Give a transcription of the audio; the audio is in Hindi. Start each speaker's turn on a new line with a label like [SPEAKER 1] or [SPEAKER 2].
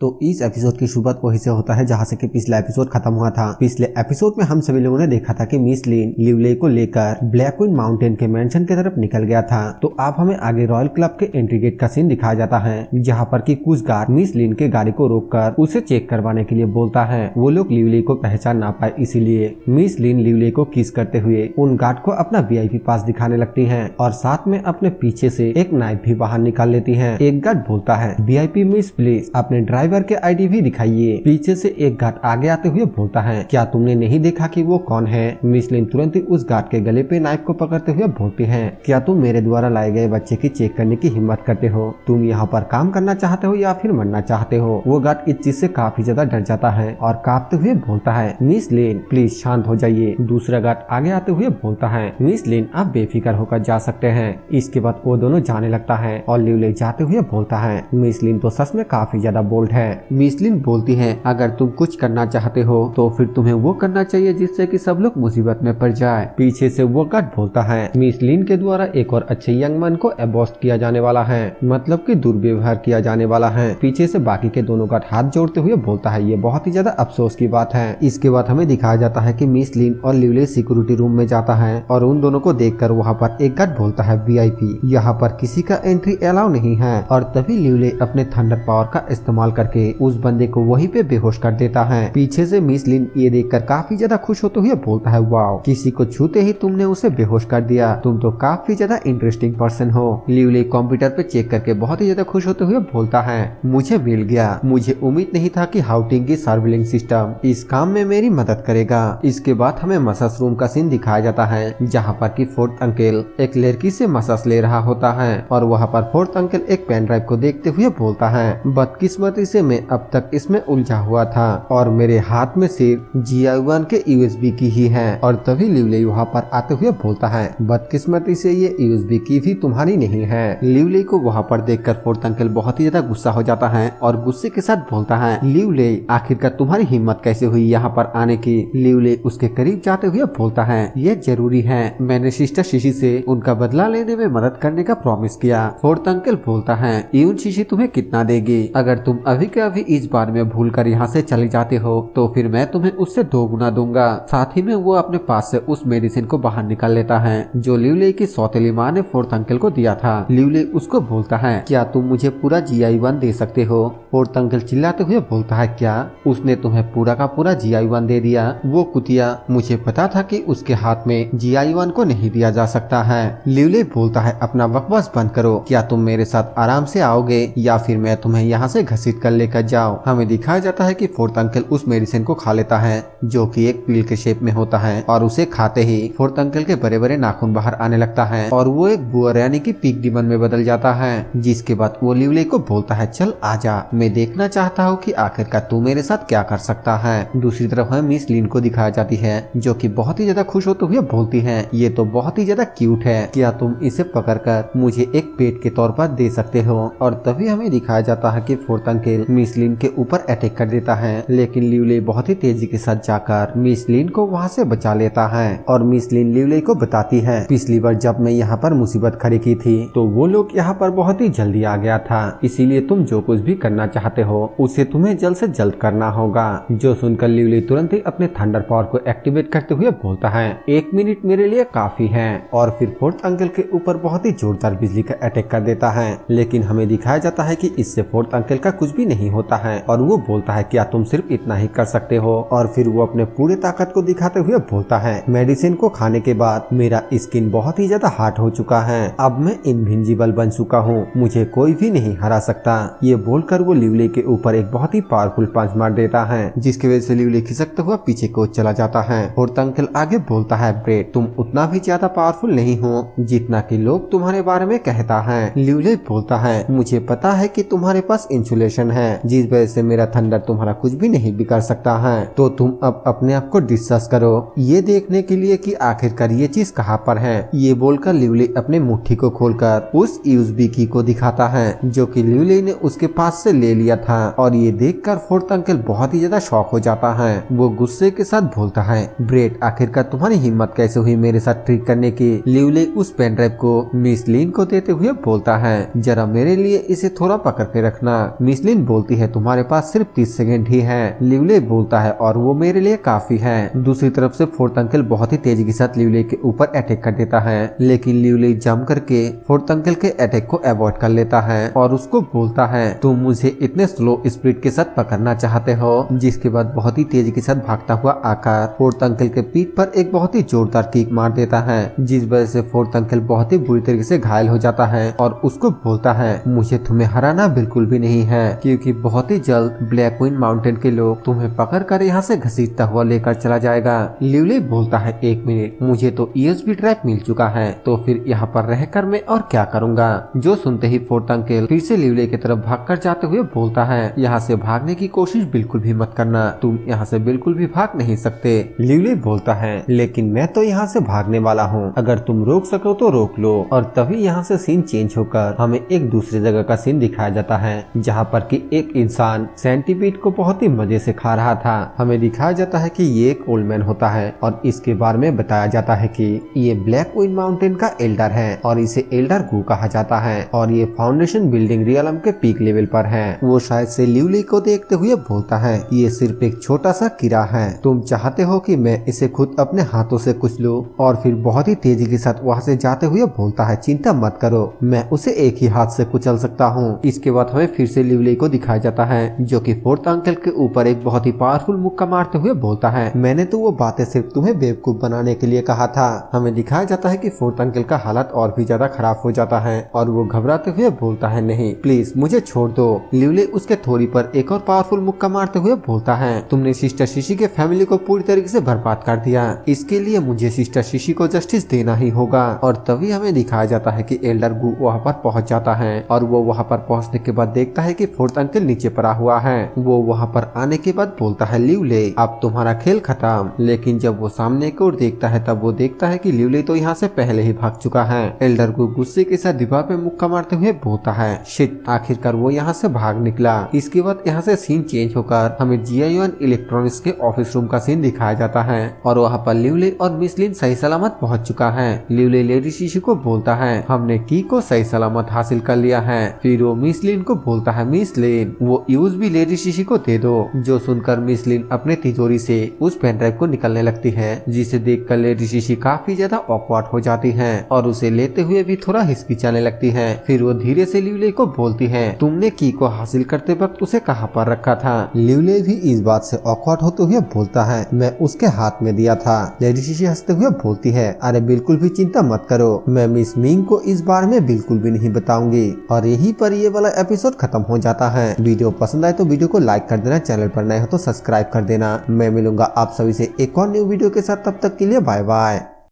[SPEAKER 1] तो इस एपिसोड की शुरुआत वहीं से होता है जहां से कि पिछला एपिसोड खत्म हुआ था। पिछले एपिसोड में हम सभी लोगों ने देखा था कि मिस लिन लिवले को लेकर ब्लैक क्वीन माउंटेन के मेंशन की तरफ निकल गया था। तो अब हमें आगे रॉयल क्लब के एंट्री गेट का सीन दिखाया जाता है, जहां पर कि कुछ गार्ड मिस लिन के गाड़ी को रोककर उसे चेक करवाने के लिए बोलता है। वो लोग लिवले को पहचान ना पाए, इसीलिए मिस लिन लिवले को किस करते हुए उन गार्ड को अपना VIP पास दिखाने लगती है और साथ में अपने पीछे से एक नाइफ भी बाहर निकाल लेती है। एक गार्ड बोलता है, VIP मिस प्लीज अपने ड्राइवर के ID भी दिखाइए। पीछे से एक गार्ड आगे आते हुए बोलता है, क्या तुमने नहीं देखा कि वो कौन है? मिस लिन तुरंत ही उस गार्ड के गले पे नाइफ को पकड़ते हुए बोलती है, क्या तुम मेरे द्वारा लाए गए बच्चे की चेक करने की हिम्मत करते हो? तुम यहाँ पर काम करना चाहते हो या फिर मरना चाहते हो? वो गार्ड इस चीज से काफी ज्यादा डर जाता है और कांपते हुए बोलता है, मिस लिन प्लीज शांत हो जाइए। दूसरा गार्ड आगे आते हुए बोलता है, मिस लिन आप बेफिक्र होकर जा सकते हैं। इसके बाद वो दोनों जाने लगता है और लिवले जाते हुए बोलता है, मिस लिन तो सच में काफी ज्यादा बोल्ड है। मिस लिन बोलती है, अगर तुम कुछ करना चाहते हो तो फिर तुम्हें वो करना चाहिए जिससे कि सब लोग मुसीबत में पड़ जाए। पीछे से वो गार्ड बोलता है, मिस लिन के द्वारा एक और अच्छे यंग मैन को अबॉस्ट किया जाने वाला है, मतलब कि दुर्व्यवहार किया जाने वाला है। पीछे से बाकी के दोनों गार्ड हाथ जोड़ते हुए बोलता है, ये बहुत ही ज्यादा अफसोस की बात है। इसके बाद हमें दिखाया जाता है कि मिस लिन और लिवले सिक्योरिटी रूम में जाता है और उन दोनों को देखकर वहाँ पर एक गार्ड बोलता है, VIP यहाँ पर किसी का एंट्री अलाउ नहीं है। और तभी लिवले अपने थंडर पावर का इस्तेमाल करके उस बंदे को वहीं पे बेहोश कर देता है। पीछे से मिस लिन ये देखकर काफी ज्यादा खुश होते हुए बोलता है, वाओ किसी को छूते ही तुमने उसे बेहोश कर दिया, तुम तो काफी ज्यादा इंटरेस्टिंग पर्सन हो। लिवले कंप्यूटर पे चेक करके बहुत ही ज्यादा खुश होते हुए बोलता है, मुझे मिल गया, मुझे उम्मीद नहीं था कि हाउटिंग की सर्विलिंग सिस्टम इस काम में मेरी मदद करेगा। इसके बाद हमें मसाज रूम का सीन दिखाया जाता है, जहाँ पर की फोर्थ अंकल एक लड़की से मसाज ले रहा होता है और वहाँ पर फोर्थ अंकल एक पेन ड्राइव को देखते हुए बोलता है, बदकिस्मती से मैं अब तक इसमें उलझा हुआ था और मेरे हाथ में सिर्फ GI1 के USB की ही है। और तभी लिवले वहाँ पर आते हुए बोलता है, बदकिस्मती से ये USB की भी तुम्हारी नहीं है। लिवले को वहाँ पर देखकर फोर्थ अंकल बहुत ही ज्यादा गुस्सा हो जाता है और गुस्से के साथ बोलता है, लिवले आखिरकार तुम्हारी हिम्मत कैसे हुई यहाँ पर आने की? लिवले उसके करीब जाते हुए बोलता है, ये जरूरी है, मैंने सिस्टर शिशी से उनका बदला लेने में मदद करने का प्रॉमिस किया। फोर्थ अंकल बोलता है, यून शिशी तुम्हें कितना देगी? अगर तुम अभी के अभी इस बार में भूल कर यहाँ से चले जाते हो तो फिर मैं तुम्हें उससे 2 गुना दूंगा। साथ ही में वो अपने पास से उस मेडिसिन को बाहर निकाल लेता है जो लिवले की सौतेली माँ ने फोर्थ अंकल को दिया था। लिवले उसको बोलता है, क्या तुम मुझे पूरा GI1 दे सकते हो? फोर्थ अंकल चिल्लाते हुए बोलता है, क्या उसने तुम्हें पूरा का पूरा GI1 दे दिया? वो कुतिया, मुझे पता था कि उसके हाथ में GI1 को नहीं दिया जा सकता है। लिवले बोलता है, अपना बकवास बंद करो, क्या तुम मेरे साथ आराम से आओगे या फिर मैं तुम्हें यहाँ से घसीट कर लेकर जाओ? हमें दिखाया जाता है कि फोर्थ अंकल उस मेडिसिन को खा लेता है जो कि एक पील के शेप में होता है और उसे खाते ही फोर्थ अंकल के बड़े बड़े नाखून बाहर आने लगता है और वो एक बुअर यानी कि पिग डिमन में बदल जाता है। जिसके बाद वो लिवले को बोलता है, चल आजा, मैं देखना चाहता हूँ कि आखिरकार तू मेरे साथ क्या कर सकता है। दूसरी तरफ हमें मिस लिन को दिखाया जाती है जो कि बहुत ही ज्यादा खुश होते हुए बोलती है, ये तो बहुत ही ज्यादा क्यूट है, क्या तुम इसे पकड़कर मुझे एक पेट के तौर पर दे सकते हो? और तभी हमें दिखाया जाता है कि फोर्थ अंकल मिस लिन के ऊपर अटैक कर देता है, लेकिन लिवले बहुत ही तेजी के साथ जाकर मिस लिन को वहाँ से बचा लेता है। और मिस लिन लिवले को बताती है, पिछली बार जब मैं यहाँ पर मुसीबत खड़ी की थी तो वो लोग यहाँ पर बहुत ही जल्दी आ गया था, इसीलिए तुम जो कुछ भी करना चाहते हो उसे तुम्हें जल्द से जल्द करना होगा। जो सुनकर लिवले तुरंत ही अपने थंडर पावर को एक्टिवेट करते हुए बोलता है, 1 मिनट मेरे लिए काफी है। और फिर फोर्थ अंकल के ऊपर बहुत ही जोरदार बिजली का अटैक कर देता है, लेकिन हमें दिखाया जाता है कि इससे फोर्थ अंकल का कुछ भी नहीं होता है और वो बोलता है, क्या तुम सिर्फ इतना ही कर सकते हो? और फिर वो अपने पूरे ताकत को दिखाते हुए बोलता है, मेडिसिन को खाने के बाद मेरा स्किन बहुत ही ज्यादा हार्ड हो चुका है, अब मैं इनविंजिबल बन चुका हूँ, मुझे कोई भी नहीं हरा सकता। ये बोलकर वो लिवले के ऊपर एक बहुत ही पावरफुल पंच मार देता है, जिसकी वजह से लिवले खिसकता हुआ पीछे को चला जाता है। फोर्थ अंकल आगे बोलता है, ब्रेड तुम उतना भी ज्यादा पावरफुल नहीं हो जितना कि लोग तुम्हारे बारे में कहता है। लिवले बोलता है, मुझे पता है कि तुम्हारे पास इंसुलेशन है जिस वजह से मेरा थंडर तुम्हारा कुछ भी नहीं बिगाड़ सकता है, तो तुम अब अपने आप को डिस्कस करो ये देखने के लिए कि आखिरकार ये चीज कहाँ पर है। ये बोलकर लिवले अपने मुट्ठी को खोलकर उस USB की को दिखाता है जो कि लिवले ने उसके पास से ले लिया था और ये देखकर फोर्थ अंकल बहुत ही ज्यादा शॉक हो जाता है। वो गुस्से के साथ बोलता है, ब्रेड आखिरकार तुम्हारी हिम्मत कैसे हुई मेरे साथ ट्रिक करने की? लिवले उस पेन ड्राइव को मिस लिन को देते हुए बोलता है, जरा मेरे लिए इसे थोड़ा पकड़ के रखना। मिस लिन बोलती है तुम्हारे पास सिर्फ 30 सेकंड ही है। लिवले बोलता है और वो मेरे लिए काफी है। दूसरी तरफ से फोर्थ अंकल बहुत ही तेजी के साथ लिवले के ऊपर अटैक कर देता है, लेकिन लिवले जम करके फोर्थ अंकल के अटैक को अवॉइड कर लेता है और उसको बोलता है तुम मुझे इतने स्लो स्पीड के साथ पकड़ना चाहते हो। जिसके बाद बहुत ही तेजी के साथ भागता हुआ आकर फोर्थ अंकल के पीठ पर एक बहुत ही जोरदार किक मार देता है, जिस वजह से फोर्थ अंकल बहुत ही बुरी तरीके से घायल हो जाता है और उसको बोलता है मुझे तुम्हें हराना बिल्कुल भी नहीं है, क्योंकि बहुत ही जल्द ब्लैक क्वीन माउंटेन के लोग तुम्हें पकड़ कर यहाँ से घसीटता हुआ लेकर चला जाएगा। लिवले बोलता है एक मिनट, मुझे तो ईएसपी ट्रैप मिल चुका है, तो फिर यहाँ पर रहकर मैं और क्या करूँगा। जो सुनते ही फोर्थ अंकल फिर से लिवले की तरफ भागकर जाते हुए बोलता है यहाँ से भागने की कोशिश बिल्कुल भी मत करना, तुम यहाँ से बिल्कुल भी भाग नहीं सकते। लिवले बोलता है लेकिन मैं तो यहाँ से भागने वाला हूँ, अगर तुम रोक सको तो रोक लो। और तभी यहाँ से सीन चेंज होकर हमें एक दूसरी जगह का सीन दिखाया जाता है, जहाँ पर कि एक इंसान सेंटीपीड को बहुत ही मजे से खा रहा था। हमें दिखाया जाता है कि ये एक ओल्ड मैन होता है और इसके बारे में बताया जाता है कि ये ब्लैक क्वीन माउंटेन का एल्डर है और इसे एल्डर गू कहा जाता है और ये फाउंडेशन बिल्डिंग रियलम के पीक लेवल पर है। वो शायद से लिवली को देखते हुए बोलता है ये सिर्फ एक छोटा सा कीड़ा है, तुम चाहते हो कि मैं इसे खुद अपने हाथों से कुचलूं। और फिर बहुत ही तेजी के साथ वहाँ से जाते हुए बोलता है चिंता मत करो, मैं उसे एक ही हाथ से कुचल सकता हूँ। इसके बाद हमें फिर से लिवली को दिखाया जाता है जो कि फोर्थ अंकल के ऊपर एक बहुत ही पावरफुल मुक्का मारते हुए बोलता है मैंने तो वो बातें सिर्फ तुम्हें बेवकूफ बनाने के लिए कहा था। हमें दिखाया जाता है कि फोर्थ अंकल का हालत और भी ज्यादा खराब हो जाता है और वो घबराते हुए बोलता है नहीं प्लीज मुझे छोड़ दो। लिवले उसके थोड़ी पर एक और पावरफुल मुक्का मारते हुए बोलता है तुमने सिस्टर शिशी के फैमिली को पूरी तरीके से बर्बाद कर दिया, इसके लिए मुझे सिस्टर शिशी को जस्टिस देना ही होगा। और तभी हमें दिखाया जाता है कि एल्डर गू वहाँ पर पहुँच जाता है और वो वहाँ पर पहुँचने के बाद देखता है कि फोर्थ अंकल नीचे पड़ा हुआ है। वो वहाँ पर आने के बाद बोलता है लिवले अब तुम्हारा खेल खत्म। लेकिन जब वो सामने की ओर देखता है तब वो देखता है कि लिवले तो यहाँ से पहले ही भाग चुका है। एल्डर गू गुस्से के साथ दीवार पे मुक्का मारते हुए बोलता है शिट, आखिरकार वो यहाँ से भाग निकला। इसके बाद यहाँ से सीन चेंज होकर हमें GION इलेक्ट्रॉनिक्स के ऑफिस रूम का सीन दिखाया जाता है और वहाँ पर लिवले और मिस लिन सही सलामत पहुँच चुका है। लिवले लेडी शिशी को बोलता है हमने की को सही सलामत हासिल कर लिया है। फिर वो मिस लिन को बोलता है मिस लिन वो यूज भी लेडी शिशी को दे दो। जो सुनकर मिस लिन अपने तिजोरी से उस पेन ड्राइव को निकलने लगती है, जिसे देखकर लेडी शिशी काफी ज्यादा ऑकवर्ड हो जाती है और उसे लेते हुए भी थोड़ा हिचकिचाने लगती है। फिर वो धीरे से लिवले को बोलती है तुमने की को हासिल करते वक्त उसे कहाँ पर रखा था। लिवले भी इस बात से ऑकवर्ड होते हुए बोलता है मैं उसके हाथ में दिया था। लेडी शिशी हंसते हुए बोलती है अरे बिल्कुल भी चिंता मत करो, मैं मिस मिंग को इस बारे में बिल्कुल भी नहीं बताऊंगी। और यहीं पर ये वाला एपिसोड खत्म हो जाता है। वीडियो पसंद आए तो वीडियो को लाइक कर देना, चैनल पर नए हो तो सब्सक्राइब कर देना। मैं मिलूंगा आप सभी से एक और न्यू वीडियो के साथ, तब तक के लिए बाय बाय।